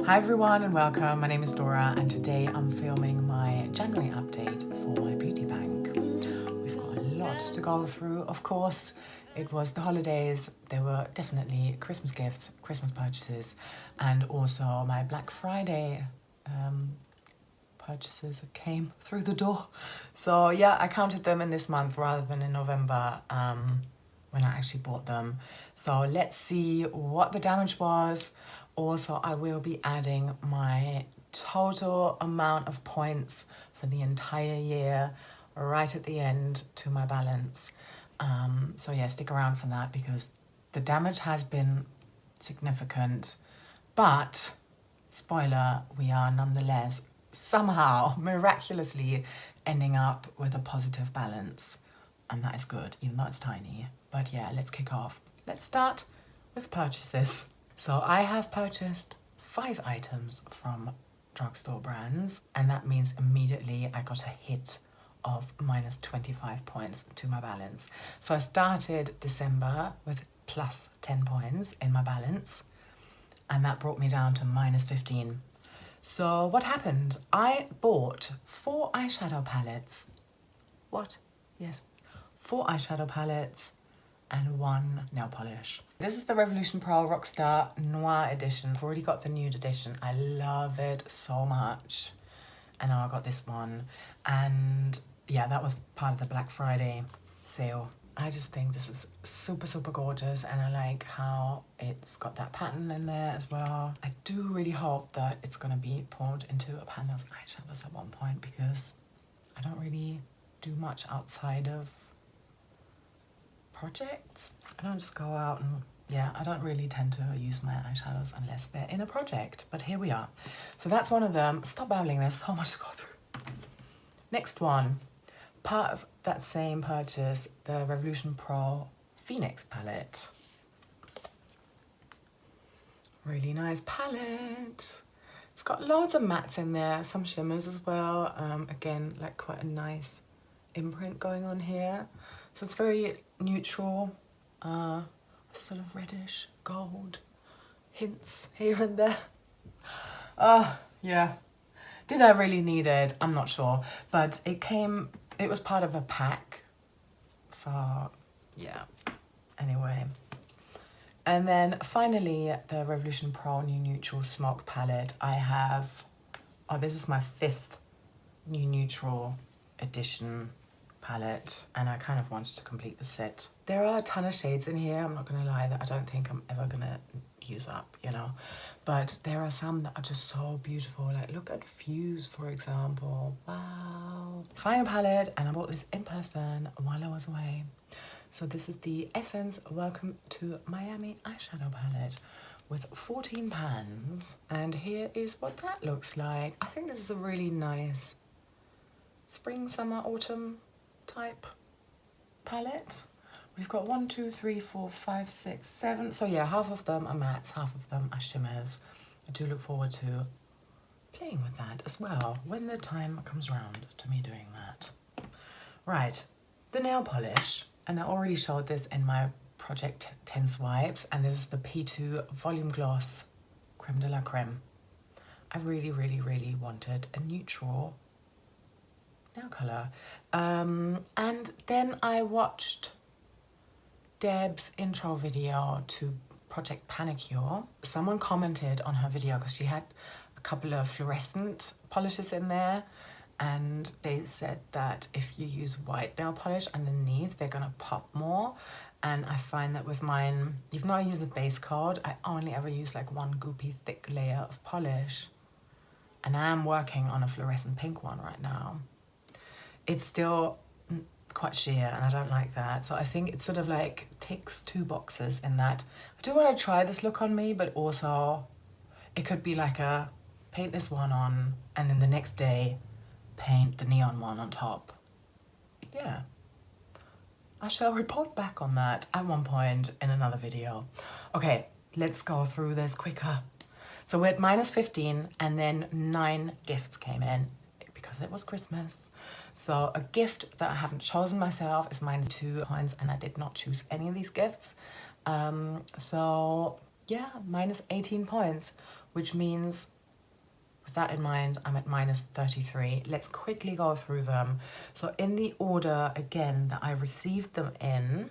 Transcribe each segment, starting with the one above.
Hi everyone and welcome, my name is Dora and today I'm filming my January update for my beauty bank. We've got a lot to go through, of course. It was the holidays, there were definitely Christmas gifts, Christmas purchases, and also my Black Friday purchases that came through the door. So yeah, I counted them in this month rather than in November when I actually bought them. So let's see what the damage was. Also, I will be adding my total amount of points for the entire year right at the end to my balance. So yeah, stick around for that because the damage has been significant, but spoiler, we are nonetheless somehow miraculously ending up with a positive balance, and that is good, even though it's tiny. But yeah, let's kick off. Let's start with purchases. So I have purchased 5 items from drugstore brands, and that means immediately I got a hit of minus 25 points to my balance. So I started December with plus 10 points in my balance, and that brought me down to minus 15. So what happened? I bought 4 eyeshadow palettes. What? Yes, 4 eyeshadow palettes and 1 nail polish. This is the Revolution Pro Rockstar Noir edition. I've already got the nude edition. I love it so much. And now I got this one. And yeah, that was part of the Black Friday sale. I just think this is super, super gorgeous, and I like how it's got that pattern in there as well. I do really hope that it's gonna be poured into a panda's eyeshadows at one point because I don't really do much outside of projects. I don't just go out and, yeah, I don't really tend to use my eyeshadows unless they're in a project, but here we are. So that's one of them. Stop babbling, there's so much to go through. Next one, part of that same purchase, the Revolution Pro Phoenix palette. Really nice palette. It's got loads of mattes in there, some shimmers as well. Again, like quite a nice imprint going on here. So it's very neutral, sort of reddish, gold, hints here and there. Yeah. Did I really need it? I'm not sure. But it was part of a pack. So, yeah. Anyway. And then finally, the Revolution Pro New Neutral Smoke Palette. I have, this is my 5th New Neutral edition palette, and I kind of wanted to complete the set. There are a ton of shades in here, I'm not gonna lie, that I don't think I'm ever gonna use up, you know, but there are some that are just so beautiful. Like look at Fuse, for example. Wow. Final palette, and I bought this in person while I was away. So this is the Essence Welcome to Miami eyeshadow palette with 14 pans, and here is what that looks like. I think this is a really nice spring, summer, autumn type palette. We've got 1, 2, 3, 4, 5, 6, 7. So yeah, half of them are mattes, half of them are shimmers. I do look forward to playing with that as well when the time comes round to me doing that. Right, the nail polish, and I already showed this in my Project 10 Swipes, and this is the P2 Volume Gloss Creme de la Creme. I really, really, really wanted a neutral nail colour. And then I watched Deb's intro video to Project Panicure. Someone commented on her video because she had a couple of fluorescent polishes in there, and they said that if you use white nail polish underneath, they're gonna pop more. And I find that with mine, even though I use a base coat, I only ever use like one goopy thick layer of polish. And I am working on a fluorescent pink one right now. It's still quite sheer, and I don't like that. So I think it sort of like ticks 2 boxes in that I do want to try this look on me, but also it could be like a paint this one on and then the next day paint the neon one on top. Yeah. I shall report back on that at one point in another video. Okay, let's go through this quicker. So we're at minus 15, and then 9 gifts came in because it was Christmas. So a gift that I haven't chosen myself is minus 2 points, and I did not choose any of these gifts. So yeah, minus 18 points, which means with that in mind, I'm at minus 33. Let's quickly go through them. So in the order, again, that I received them in,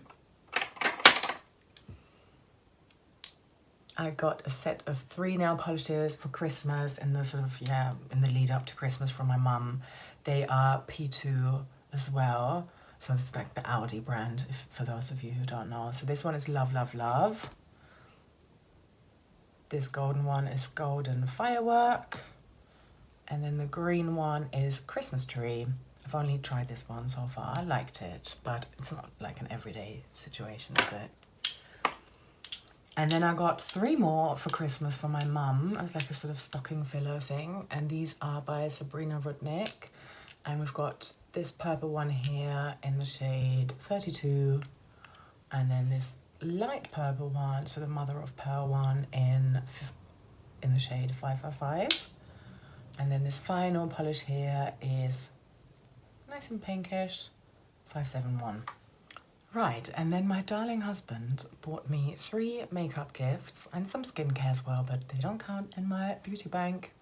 I got a set of 3 nail polishes for Christmas in the sort of, yeah, in the lead up to Christmas from my mum. They are P2 as well. So it's like the Audi brand, for those of you who don't know. So this one is Love, Love, Love. This golden one is Golden Firework. And then the green one is Christmas Tree. I've only tried this one so far. I liked it, but it's not like an everyday situation, is it? And then I got 3 more for Christmas for my mum as like a sort of stocking filler thing. And these are by Sabrina Rudnick. And we've got this purple one here in the shade 32. And then this light purple one, so the mother of pearl one in the shade 555. And then this final polish here is nice and pinkish, 571. Right, and then my darling husband bought me 3 makeup gifts and some skincare as well, but they don't count in my beauty bank.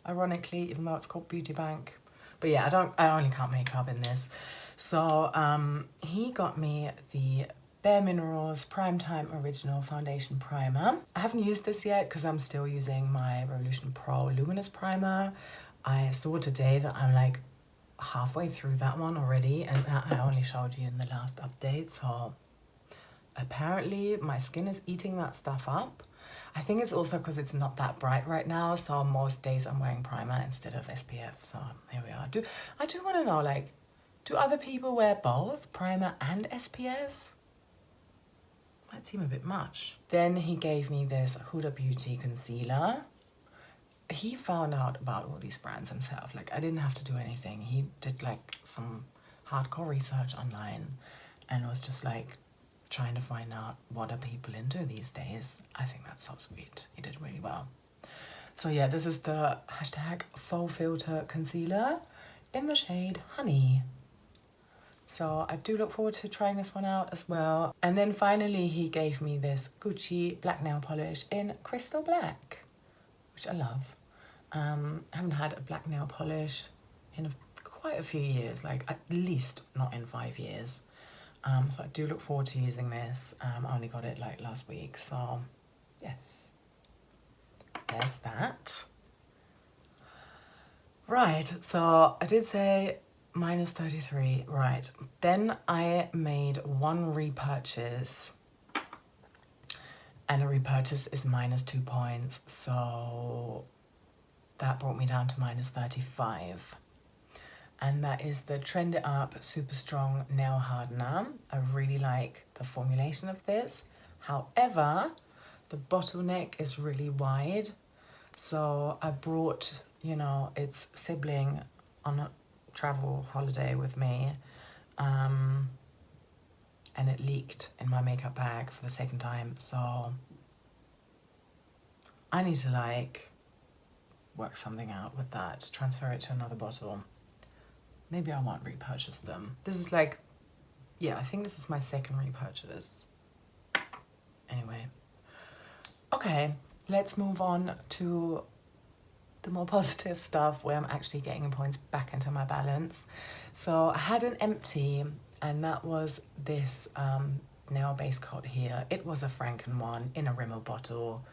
Ironically, even though it's called beauty bank. But yeah, I only count makeup in this. So he got me the Bare Minerals Primetime Original Foundation Primer. I haven't used this yet because I'm still using my Revolution Pro Luminous Primer. I saw today that I'm like halfway through that one already, and I only showed you in the last update, so apparently my skin is eating that stuff up. I think it's also because it's not that bright right now, so most days I'm wearing primer instead of SPF, so here we are. I do want to know, like, do other people wear both primer and SPF? Might seem a bit much. Then he gave me this Huda Beauty concealer. He found out about all these brands himself. Like, I didn't have to do anything. He did like some hardcore research online and was just like trying to find out what are people into these days. I think that's so sweet. He did really well. So yeah, this is the hashtag Faux Filter Concealer in the shade Honey. So I do look forward to trying this one out as well. And then finally he gave me this Gucci black nail polish in Crystal Black, which I love. I haven't had a black nail polish in quite a few years, like at least not in 5 years. So I do look forward to using this. I only got it like last week, so yes. There's that. Right, so I did say minus 33, right. Then I made 1 repurchase, and a repurchase is minus 2 points, so that brought me down to minus 35. And that is the Trend It Up Super Strong Nail Hardener. I really like the formulation of this. However, the bottleneck is really wide. So I brought, you know, its sibling on a travel holiday with me. And it leaked in my makeup bag for the 2nd time. So I need to like work something out with that, transfer it to another bottle. Maybe I won't repurchase them. This is like, yeah, I think this is my 2nd repurchase. Anyway. Okay, let's move on to the more positive stuff where I'm actually getting points back into my balance. So I had an empty, and that was this nail base coat here. It was a Franken one in a Rimmel bottle.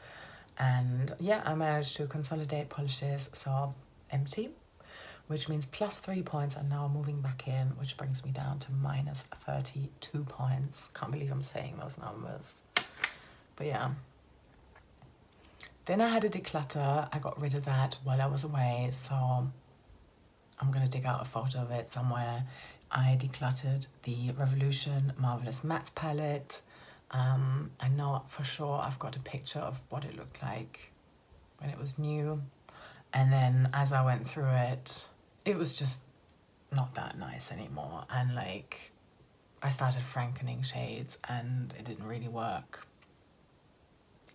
And yeah, I managed to consolidate polishes, so empty, which means plus 3 points, and now moving back in, which brings me down to minus 32 points. Can't believe I'm saying those numbers. But yeah. Then I had a declutter. I got rid of that while I was away, so I'm gonna dig out a photo of it somewhere. I decluttered the Revolution Marvelous Matte palette. I know for sure I've got a picture of what it looked like when it was new. And then as I went through it, it was just not that nice anymore. And like, I started frankening shades and it didn't really work.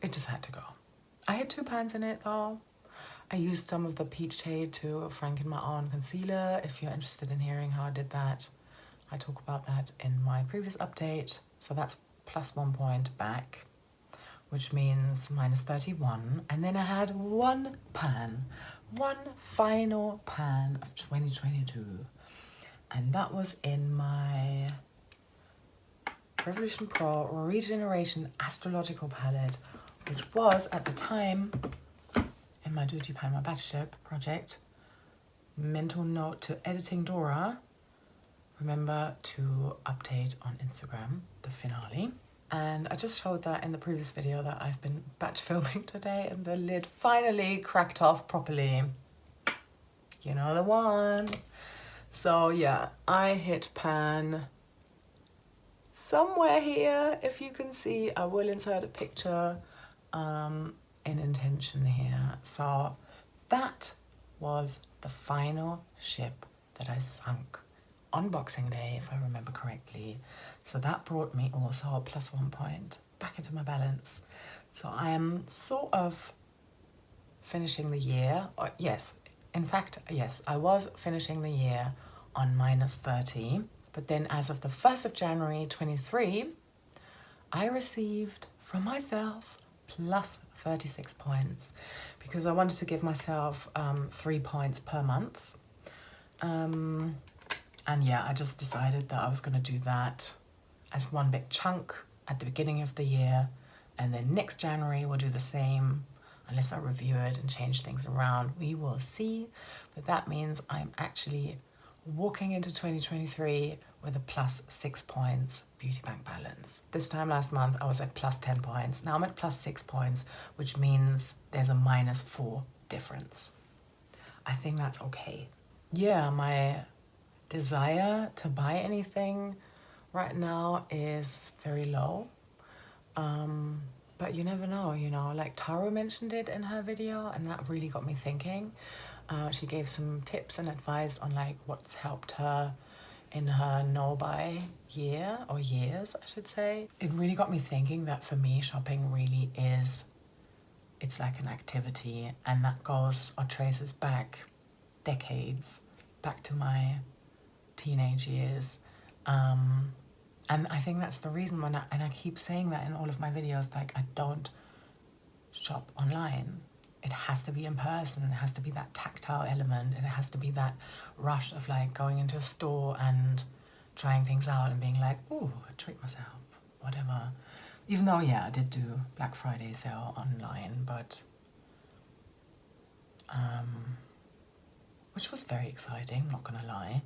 It just had to go. I had 2 pans in it though. I used some of the peach shade to franken my own concealer. If you're interested in hearing how I did that, I talk about that in my previous update. So that's plus 1 point back, which means minus 31. And then I had 1 pan one final pan of 2022, and that was in my Revolution Pro Regeneration Astrological Palette, which was at the time in my duty pan, my battleship project. Mental note to editing Dora, remember to update on Instagram the finale. And I just showed that in the previous video that I've been batch filming today, and the lid finally cracked off properly. You know the one. So yeah, I hit pan somewhere here. If you can see, I will insert a picture in intention here. So that was the final ship that I sunk on Boxing Day, if I remember correctly. So that brought me also a +1 point back into my balance. So I am sort of finishing the year, or yes, in fact, yes, I was finishing the year on -30, but then as of the 1st of January 23, I received from myself +36 points, because I wanted to give myself 3 points per month. And yeah, I just decided that I was going to do that as one big chunk at the beginning of the year, and then next January we'll do the same, unless I review it and change things around. We will see, but that means I'm actually walking into 2023 with a +6 points beauty bank balance. This time last month I was at +10 points. Now I'm at +6 points, which means there's a -4 difference. I think that's okay. Yeah, my desire to buy anything right now is very low. But you never know, you know, like Taru mentioned it in her video, and that really got me thinking. She gave some tips and advice on like what's helped her in her no-buy year, or years, I should say. It really got me thinking that for me, shopping really is, it's like an activity, and that goes or traces back decades, back to my teenage years. And I think that's the reason when I keep saying that in all of my videos, like I don't shop online. It has to be in person, it has to be that tactile element, and it has to be that rush of like going into a store and trying things out and being like, ooh, I treat myself, whatever. Even though, yeah, I did do Black Friday sale online, but which was very exciting, not gonna lie.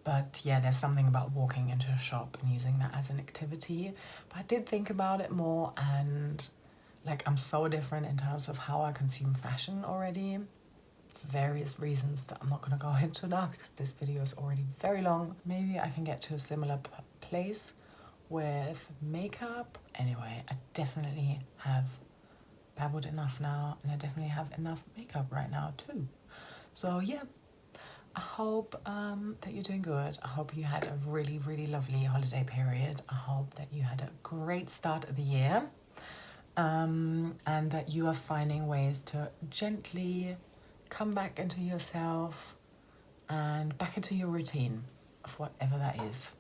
But yeah, there's something about walking into a shop and using that as an activity. But I did think about it more, and like I'm so different in terms of how I consume fashion already, for various reasons that I'm not going to go into now because this video is already very long. Maybe I can get to a similar place with makeup. Anyway, I definitely have babbled enough now, and I definitely have enough makeup right now too. So yeah, I hope that you're doing good. I hope you had a really, really lovely holiday period. I hope that you had a great start of the year, and that you are finding ways to gently come back into yourself and back into your routine of whatever that is.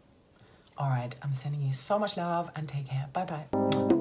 All right, I'm sending you so much love, and take care. Bye-bye.